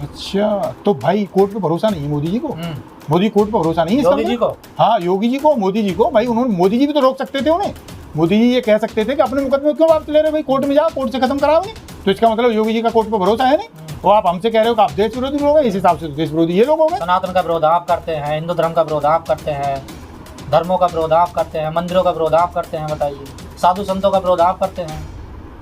अच्छा, तो भाई कोर्ट पे भरोसा नहीं है मोदी जी को? मोदी कोर्ट पे भरोसा नहीं है योगी जी को? हाँ, योगी जी को, मोदी जी को। भाई उन्होंने, मोदी जी भी तो रोक सकते थे उन्हें। मोदी जी ये कह सकते थे कि अपने मुकदमे क्यों वापस ले रहे हो भाई, कोर्ट में जाओ, कोर्ट से खत्म कराओगे। तो इसका मतलब योगी जी का कोर्ट पे भरोसा है नहीं। तो आप हमसे कह रहे हो कि आप देश विरोधी लोग हैं, इस हिसाब से देश विरोधी ये लोग हो गए। सनातन का विरोध आप करते हैं, हिंदू धर्म का विरोध आप करते हैं, धर्मों का विरोध आप करते हैं, मंदिरों का विरोध आप करते हैं, बताइए, साधु संतों का विरोध आप करते हैं।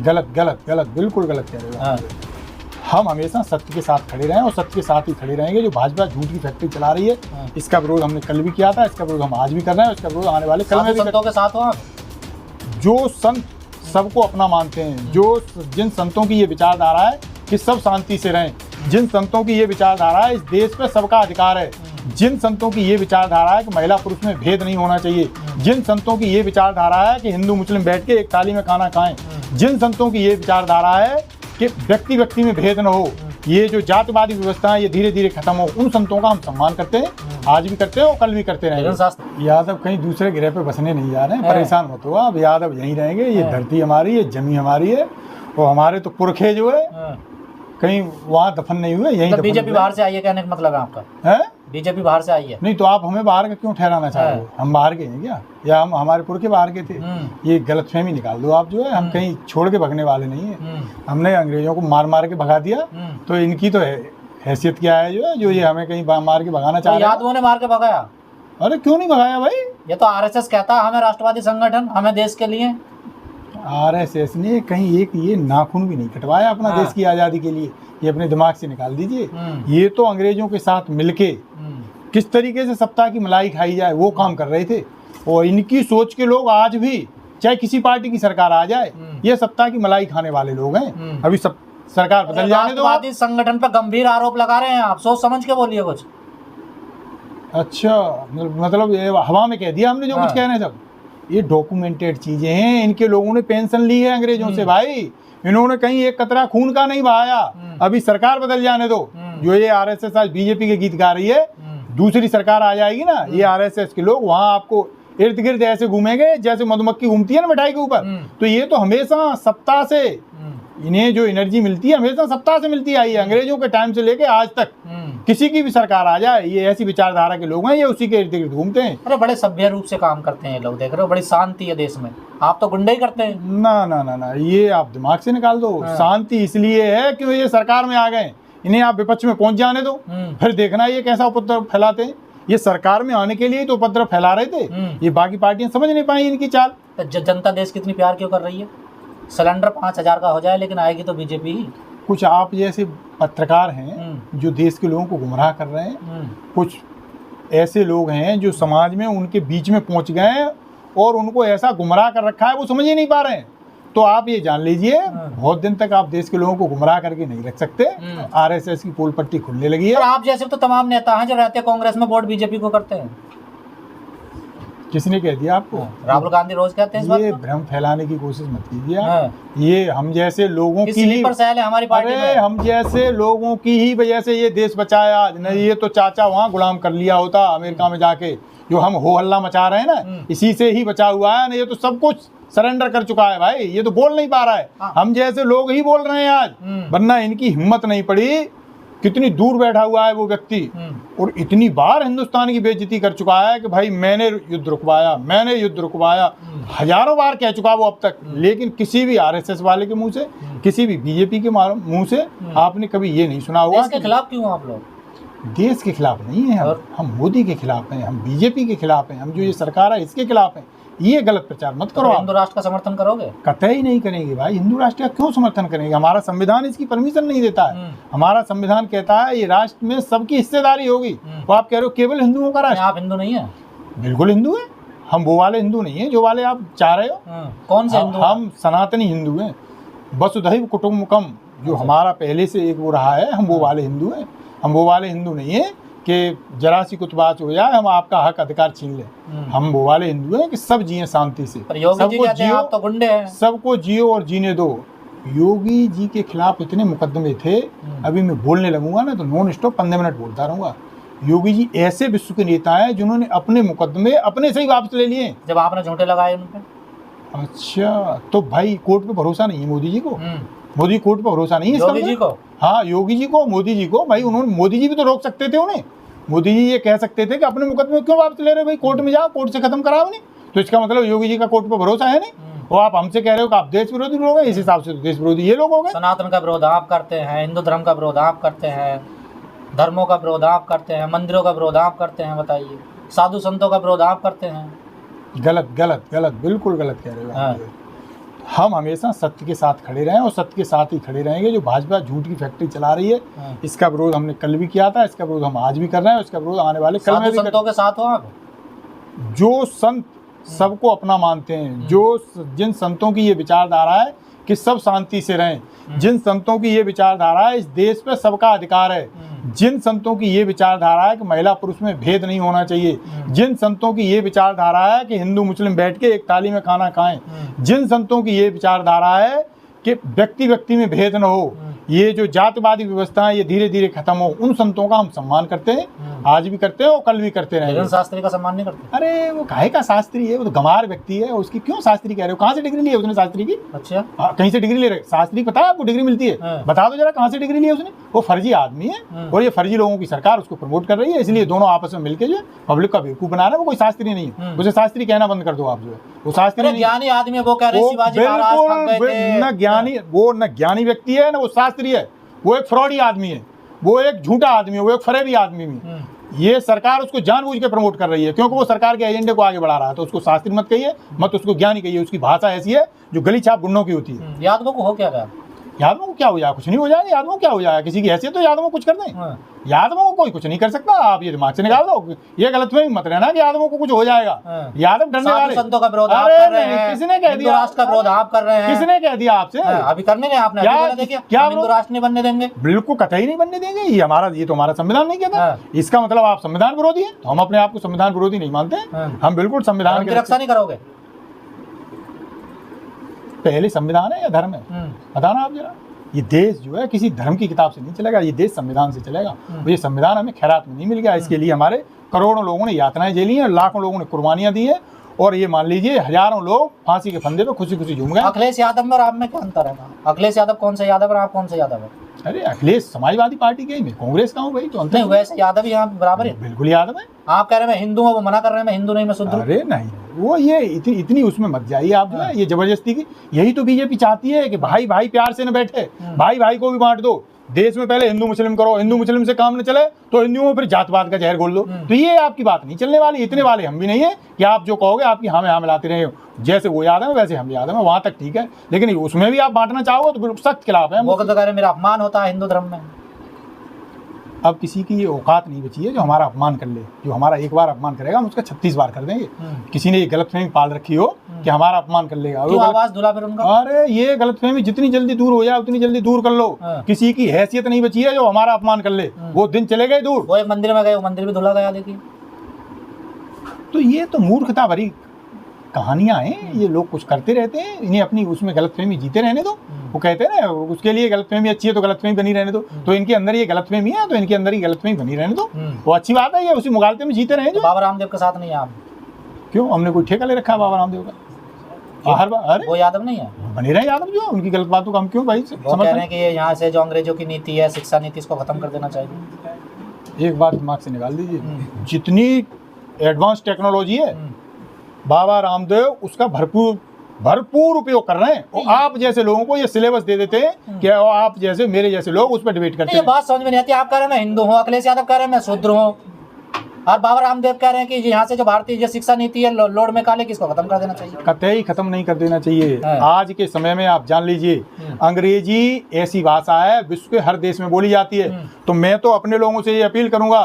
गलत गलत गलत, बिल्कुल गलत कह रहे हो। हाँ। हम हमेशा सत्य के साथ खड़े रहे और सत्य के साथ ही खड़े रहेंगे। जो भाजपा झूठ की फैक्ट्री चला रही है, इसका विरोध हमने कल भी किया था, इसका विरोध हम आज भी कर रहे हैं, इसका विरोध आने वाले कल में भी। संतों के साथ हो आप? जो संत सबको अपना मानते हैं, जो जिन संतों की ये विचारधारा है कि सब शांति से रहें, जिन संतों की ये विचारधारा है इस देश पे सबका अधिकार है, जिन संतों की ये विचारधारा है कि महिला पुरुष में भेद नहीं होना चाहिए, जिन संतों की ये विचारधारा है कि हिंदू मुस्लिम बैठ के एक थाली में खाना खाएं, जिन संतों की ये विचारधारा है कि व्यक्ति व्यक्ति में भेद न हो, ये जो जातिवादी व्यवस्था है ये धीरे धीरे खत्म हो, उन संतों का हम सम्मान करते हैं, आज भी करते हैं और कल भी करते रहेंगे। यादव कहीं दूसरे ग्रह पे बसने नहीं जा रहे हैं, परेशान मत हो आप। यादव यहीं रहेंगे, ये धरती हमारी है, जमीन हमारी है, और हमारे तो पुरखे जो है कहीं वहाँ दफन नहीं हुए, यहीं। बीजेपी बाहर से आई है कहने का मतलब है आपका? है बीजेपी बाहर से आई है? नहीं तो आप हमें बाहर का क्यों ठहराना चाह रहे हो? हम बाहर के हैं क्या, या हम हमारे पुरखे बाहर के थे? ये गलतफहमी निकाल दो आप। जो है हम कहीं छोड़ के भगने वाले नहीं है। हमने अंग्रेजों को मार मार के भगा दिया, तो इनकी तो हैसियत क्या है जो है, जो ये हमें कहीं मार के भगाना चाह रहे हैं? यादवों ने मार के भगाया? अरे क्यों नहीं भगाया भाई? ये तो आरएसएस कहता है हमें राष्ट्रवादी संगठन, हमें देश के लिए। आरएसएस ने कहीं एक ये नाखून भी नहीं कटवाया अपना देश की आज़ादी के लिए, ये अपने दिमाग से निकाल दीजिए। ये तो अंग्रेजों के साथ मिलके किस तरीके से सप्ताह की मलाई खाई जाए वो काम कर रहे थे। और इनकी सोच के लोग आज भी, चाहे किसी पार्टी की सरकार आ जाए, ये सप्ताह की मलाई खाने वाले लोग हैं। अभी सब सरकार बदल जाने दो। राष्ट्रवादी संगठन पर गंभीर आरोप लगा रहे हैं आप, सोच समझ के बोलिए कुछ। अच्छा, मतलब ये हवा में कह दिया हमने जो कुछ कह रहे हैं सब। ये डॉक्यूमेंटेड चीजें हैं। इनके लोगों ने पेंशन ली है अंग्रेजों से भाई, इन्होंने कहीं एक कतरा खून का नहीं बहाया। अभी सरकार बदल जाने दो। जो ये आरएसएस आज बीजेपी के गीत गा रही है, दूसरी सरकार आ जाएगी ना, ये आरएसएस के लोग वहां आपको इर्द गिर्द ऐसे घूमेंगे जैसे मधुमक्खी घूमती है ना मिठाई के ऊपर। तो ये तो हमेशा सत्ता से इन्हें जो एनर्जी मिलती है हमेशा सत्ता से मिलती आई है, अंग्रेजों के टाइम से लेके आज तक। किसी की भी सरकार आ जाए, ये ऐसी विचारधारा के लोग हैं, ये उसी के इर्द गिर्द घूमते हैं। अरे बड़े सभ्य रूप से काम करते हैं लोग, देख रहे हो, बड़ी शांति है देश में। आप तो गुंडे ही करते हैं। ना ना ना ना, ये आप दिमाग से निकाल दो। शांति इसलिए है कि ये सरकार में आ गए, इन्हें आप विपक्ष में पहुंच जाने दो, फिर देखना ये कैसा उपद्रव फैलाते हैं। ये सरकार में आने के लिए तो उपद्रव फैला रहे थे, ये बाकी पार्टियां समझ नहीं पाई इनकी चाल। जनता देश कितनी प्यार क्यों कर रही है? सिलेंडर 5,000 का हो जाए लेकिन आएगी तो बीजेपी ही। कुछ आप जैसे पत्रकार हैं जो देश के लोगों को गुमराह कर रहे हैं, कुछ ऐसे लोग हैं जो समाज में उनके बीच में पहुंच गए हैं और उनको ऐसा गुमराह कर रखा है वो समझ ही नहीं पा रहे हैं। तो आप ये जान लीजिए, बहुत दिन तक आप देश के लोगों को गुमराह करके नहीं रख सकते। आरएसएस की पोल पट्टी खुलने लगी है। और आप जैसे तो तमाम नेता हैं जो रहते हैं कांग्रेस में, वोट बीजेपी को करते हैं। किसने कह दिया आपको? राहुल गांधी रोज कहते हैं इस बात ये को। भ्रम फैलाने की कोशिश मत कीजिए। ये हम जैसे लोगों की ही है हमारी पार्टी में। हम जैसे लोगों की ही वजह से ये देश बचाया। नहीं ये तो चाचा वहाँ गुलाम कर लिया होता अमेरिका में जाके, जो हम हो हल्ला मचा रहे हैं ना, इसी से ही बचा हुआ है। नहीं ये तो सब कुछ सरेंडर कर चुका है भाई, ये तो बोल नहीं पा रहा है। हम जैसे लोग ही बोल रहे हैं आज, वरना इनकी हिम्मत नहीं पड़ी। कितनी दूर बैठा हुआ है वो व्यक्ति, और इतनी बार हिंदुस्तान की बेइज्जती कर चुका है कि भाई मैंने युद्ध रुकवाया, मैंने युद्ध रुकवाया, हजारों बार कह चुका वो अब तक। लेकिन किसी भी आरएसएस वाले के मुंह से, किसी भी बीजेपी के मुंह से आपने कभी ये नहीं सुना होगा। देश के खिलाफ क्यों आप लोग? देश के खिलाफ नहीं है हम मोदी के खिलाफ हैं, हम बीजेपी के खिलाफ हैं, हम जो ये सरकार है इसके खिलाफ हैं। ये गलत प्रचार मत करो। हिंदू राष्ट्र का समर्थन करोगे? कतई नहीं करेंगे भाई। हिंदू राष्ट्र का क्यों समर्थन करेंगे? हमारा संविधान इसकी परमिशन नहीं देता है। हमारा संविधान कहता है ये राष्ट्र में सबकी हिस्सेदारी होगी। तो आप कह रहे हो केवल हिंदुओं का राष्ट्र? आप हिंदू नहीं है? बिल्कुल हिंदू है हम। वो वाले हिंदू नहीं है जो वाले आप चाह रहे हो। कौन से हिंदू? हम सनातनी हिंदू हैं। वसुधैव कुटुम्बकम जो हमारा पहले से एक वो रहा है, हम वो वाले हिंदू हैं। हम वो वाले हिंदू नहीं है कि जरा सी कुछ बात हो जाए हम आपका हक अधिकार छीन लें। हम वो वाले हिंदू हैं कि सब जिए शांति से। सबको जियो, आप तो गुंडे हैं। सबको जियो और जीने दो। योगी जी के खिलाफ इतने मुकदमे थे, अभी मैं बोलने लगूंगा ना तो नॉन स्टॉप 15 मिनट बोलता रहूंगा। योगी जी ऐसे विश्व के नेता हैं जिन्होंने अपने मुकदमे अपने से ही वापस ले लिए जब आपने झूठे लगाए उन पे। अच्छा, तो भाई कोर्ट पे भरोसा नहीं है मोदी जी को? मोदी कोर्ट पे भरोसा नहीं है योगी जी को? हाँ, योगी जी को, मोदी जी को, भाई उन्होंने, मोदी जी भी तो रोक सकते थे उन्हें। मोदी जी ये कह सकते थे कि अपने मुकदमे क्यों वापस ले रहे हो भाई, कोर्ट में जाओ, कोर्ट से खत्म कराओ नहीं। तो इसका मतलब योगी जी का कोर्ट पर भरोसा है नहीं। वो आप हमसे कह रहे हो कि आप देश विरोधी लोग हैं, इस हिसाब से तो देश विरोधी ये लोग हो गए। सनातन का विरोध आप करते हैं, हिंदू धर्म का विरोध आप करते हैं, धर्मों का विरोध आप करते हैं, मंदिरों का विरोध आप करते हैं, बताइए, साधु संतों का विरोध आप करते हैं। गलत गलत गलत, बिल्कुल गलत कह रहे हो आप। हाँ। हम हमेशा सत्य के साथ खड़े रहे और सत्य के साथ ही खड़े रहेंगे। जो भाजपा झूठ की फैक्ट्री चला रही है, हाँ। इसका विरोध हमने कल भी किया था, इसका विरोध हम आज भी कर रहे हैं, इसका विरोध आने वाले कल में साधु भी संतों के साथ हो आप? जो संत सबको अपना मानते हैं, जिन संतों की ये विचारधारा है कि सब शांति से रहें, जिन संतों की ये विचारधारा है इस देश पे सबका अधिकार है, जिन संतों की ये विचारधारा है कि महिला पुरुष में भेद नहीं होना चाहिए, जिन संतों की ये विचारधारा है कि हिंदू मुस्लिम बैठ के एक थाली में खाना खाएं, जिन संतों की ये विचारधारा है कि व्यक्ति व्यक्ति में भेद न हो, ये जो जातिवादी व्यवस्था है ये धीरे धीरे खत्म हो, उन संतों का हम सम्मान करते हैं, आज भी करते हैं और कल भी करते रहेंगे। शास्त्री का सम्मान नहीं करते? अरे वो काहे का शास्त्री है, वो तो गंवार व्यक्ति है, उसकी क्यों शास्त्री कह रहे हो? कहाँ से डिग्री ली है उसने शास्त्री की? अच्छा, कहीं से डिग्री ले रहे? शास्त्री पता है आपको डिग्री मिलती है? बता दो जरा कहाँ से डिग्री ली है उसने? वो फर्जी आदमी है और ये फर्जी लोगों की सरकार उसको प्रमोट कर रही है, इसलिए दोनों आपस में मिलकर जो है पब्लिक का बेवकूफ बना रहा है। वो कोई शास्त्री नहीं है, उसे शास्त्री कहना बंद कर दो आप। जो है वो शास्त्री ज्ञानी आदमी है, वो कह रहे हैं शिवाजी महाराज थक गए थे। न ज्ञानी, वो न ज्ञानी व्यक्ति है न वो शास्त्री है, वो एक फ्रॉडी आदमी है, वो एक झूठा आदमी है, वो एक फरेबी आदमी है। ये सरकार उसको जानबूझ के प्रमोट कर रही है क्योंकि वो सरकार के एजेंडे को आगे बढ़ा रहा है। तो उसको शास्त्री मत कहिए, मत उसको ज्ञानी कहिए, उसकी भाषा ऐसी है जो गली छाप गुंडों की होती है। यादवों को हो क्या गया? यादवों को क्या हो जाएगा? कुछ नहीं हो जाएगा। यादवों को क्या हो जाएगा? किसी की हैसियत तो यादवों को कुछ कर दें? यादवों को कोई कुछ नहीं कर सकता। आप ये दिमाग से निकाल दो, ये गलतफहमी मत रहना कि यादवों को कुछ हो जाएगा। यादव डरने वाले, संतों का विरोध आप कर रहे हैं, किसने कह दिया? राष्ट्र का विरोध आप कर रहे हैं, किसने कह दिया आपसे? अभी करने गए आपने, क्या हिंदू राष्ट्र नहीं बनने देंगे? बिल्कुल कतई नहीं बनने देंगे। ये तो हमारा संविधान नहीं कहता। इसका मतलब आप संविधान विरोधी है? तो हम अपने आप को संविधान विरोधी नहीं मानते। हम बिल्कुल संविधान की रक्षा नहीं करोगे। पहले संविधान है या धर्म है? बताना आप जरा। ये देश जो है किसी धर्म की किताब से नहीं चलेगा, ये देश संविधान से चलेगा। तो ये संविधान हमें खैरात में नहीं मिल गया। इसके लिए हमारे करोड़ों लोगों ने यातनाएं झेली हैं, लाखों लोगों ने कुर्बानियां दी हैं और ये मान लीजिए हजारों लोग फांसी के फंदे पे खुशी खुशी झूम गए। अखिलेश यादव और आप में क्या अंतर है? अखिलेश यादव कौन सा यादव और आप कौन सा यादव है? अरे अखिलेश समाजवादी पार्टी के, मैं कांग्रेस का हूँ भाई। तो नहीं, वैसे यादव ही यहाँ बराबर है। बिल्कुल यादव है। आप कह रहे हैं मैं हिंदू हूँ, वो मना कर रहे हैं मैं हिंदू नहीं, मैं शुद्ध हूं। अरे नहीं, वो ये इतनी उसमें मत जाइए आप जो है, ये जबरदस्ती की। यही तो बीजेपी चाहती है कि भाई भाई प्यार से न बैठे, भाई भाई को भी बांट दो। देश में पहले हिंदू मुस्लिम करो, हिंदू मुस्लिम से काम न चले तो हिंदुओं में फिर जातवाद का जहर घोल दो। तो ये आपकी बात नहीं चलने वाली। इतने वाले हम भी नहीं है कि आप जो कहोगे आपकी हाँ में हाँ मिलाते रहे। जैसे वो याद है वैसे हम याद है, वहां तक ठीक है, लेकिन उसमें भी आप बांटना चाहोगे तो बिल्कुल सख्त खिलाफ है। वो तो कह रहे मेरा अपमान होता है हिंदू धर्म में। अब किसी की ये औकात नहीं बची है जो हमारा अपमान कर ले। जो हमारा एक बार अपमान करेगा हम उसका 36 बार कर देंगे। किसी ने ये गलतफहमी पाल रखी हो कि हमारा अपमान कर लेगा, आवाज धुला फिर उनका। अरे ये गलतफहमी जितनी जल्दी दूर हो जाए उतनी जल्दी दूर कर लो। किसी की हैसियत नहीं बची है जो हमारा अपमान कर ले। वो दिन चले गए दूर। वो एक मंदिर में गए, वो मंदिर भी धुला गया। देखिए, तो ये तो मूर्खता भरी कहानियां हैं। ये लोग कुछ करते रहते हैं, इन्हें अपनी उसमें गलतफहमी जीते रहने दो। वो कहते हैं ना उसके लिए गलतफहमी अच्छी है तो गलतफहमी बनी रहने दो। तो इनके अंदर ये गलतफहमी है तो इनके अंदर ही गलतफहमी बनी रहने दो। वो अच्छी बात है, ये उसी मुगालते में जीते रहे। जो बाबा रामदेव के साथ नहीं है आप? क्यों? हमने कोई ठेका ले रखा है बाबा रामदेव का? हर बार अरे वो यादव नहीं है, बने रहे यादव। जो उनकी गलत बातों का हम क्यों भाई समझ रहे हैं कि ये यहाँ से जो अंग्रेजों की नीति है, शिक्षा नीति, इसको खत्म कर देना चाहिए। एक बात दिमाग से निकाल दीजिए, जितनी एडवांस टेक्नोलॉजी है बाबा रामदेव उसका भरपूर उपयोग कर रहे हैं। और आप जैसे लोगों को ये सिलेबस दे देते हैं कि आप जैसे मेरे जैसे लोग उस पर डिबेट करते हैं। ये बात समझ में नहीं आती। आप कह रहे हैं मैं हिंदू हूँ, अखिलेश यादव कह रहे हैं मैं शूद्र हूँ, और बाबा रामदेव कह रहे हैं कि यहाँ से जो भारतीय जो शिक्षा नीति है लोड में काले, किसको खत्म कर देना चाहिए? कतई खत्म नहीं कर देना चाहिए। आज के समय में आप जान लीजिए अंग्रेजी ऐसी भाषा है विश्व के हर देश में बोली जाती है। तो मैं तो अपने लोगों से ये अपील करूंगा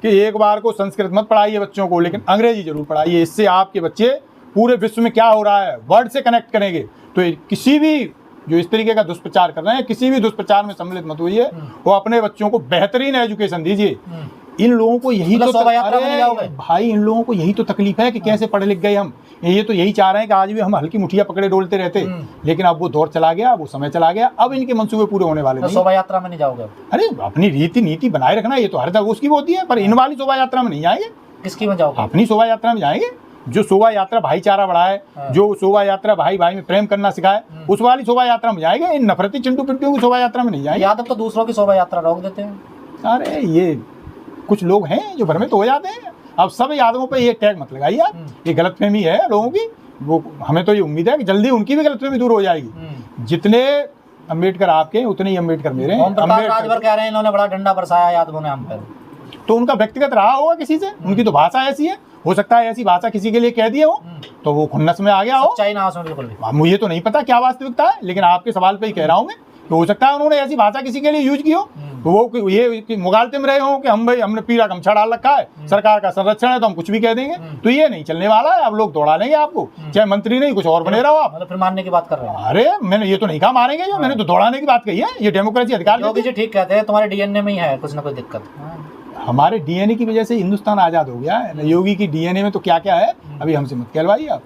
कि एक बार को संस्कृत मत पढ़ाइए बच्चों को, लेकिन अंग्रेजी जरूर पढ़ाइए। इससे आपके बच्चे पूरे विश्व में क्या हो रहा है वर्ड से कनेक्ट करेंगे। तो किसी भी जो इस तरीके का दुष्प्रचार कर रहे हैं, किसी भी दुष्प्रचार में सम्मिलित मत होइए। वो अपने बच्चों को बेहतरीन एजुकेशन दीजिए। इन लोगों को यही तो भाई इन लोगों को यही तो तकलीफ है कि कैसे पढ़े लिख गए हम। ये तो यही चाह रहे हैं कि आज भी हम हल्की मुठिया पकड़े डोलते रहते, लेकिन अब वो दौर चला गया, वो समय चला गया। अब इनके मंसूबे पूरे होने वाले नहीं। शोभा यात्रा में नहीं जाओगे? अरे अपनी रीति नीति बनाए रखना ये तो हर जगह उसकी होती है, पर इन वाली शोभा यात्रा में नहीं जाएंगे। किसकी में जाओगे? अपनी शोभा यात्रा में जाएंगे। जो शोभा यात्रा भाईचारा बढ़ाए, जो शोभा यात्रा भाई भाई में प्रेम करना सिखाए, उस वाली शोभा यात्रा में जाएंगे। इन नफरती चिंटू पिंटू की शोभा यात्रा में नहीं जाएंगे। यादव तो दूसरों की शोभा यात्रा रोक देते हैं। अरे ये कुछ लोग हैं जो भ्रमित हो जाते हैं। अब सब यादवों पे ये टैग मत लगाइए आप, ये गलतफहमी है लोगों की। वो हमें तो ये उम्मीद है कि जल्दी उनकी भी गलतफहमी दूर हो जाएगी। जितने अम्बेडकर आपके हैं उतने ही अम्बेडकर मेरे हैं। ओम प्रकाश राजभर कह रहे हैं इन्होंने बड़ा डंडा बरसाया यादवों ने हम पर। तो उनका व्यक्तिगत रहा होगा किसी से, उनकी तो भाषा ऐसी है, हो सकता है ऐसी भाषा किसी के लिए कह दिए हो तो वो खुन्नस में आ गया हो। सच्चाई ना उसमें बिल्कुल भी। मुझे तो नहीं पता क्या वास्तविकता है, लेकिन आपके सवाल पे ही कह रहा हूँ मैं कि हो सकता है उन्होंने ऐसी भाषा किसी के लिए यूज की हो, तो वो ये मुगालते में रहे हो कि हम भाई हमने पीला गमछा डाल रखा है, सरकार का संरक्षण है तो हम कुछ भी कह देंगे। तो ये नहीं चलने वाला है। अब लोग दौड़ा लेंगे आपको, चाहे मंत्री नहीं कुछ और बने रहो आप। मतलब फिर मानने की बात कर रहे हैं। अरे मैंने ये तो नहीं कहा मारेंगे, जो मैंने तो दौड़ाने की बात कही है। ये डेमोक्रेसी अधिकार योगी जी ठीक कहते हैं तुम्हारे डीएनए में ही है कुछ ना कुछ दिक्कत। हमारे डीएनए की वजह से हिंदुस्तान आजाद हो गया है। योगी की डीएनए में तो क्या क्या है अभी हमसे मत कहलवाइए आप।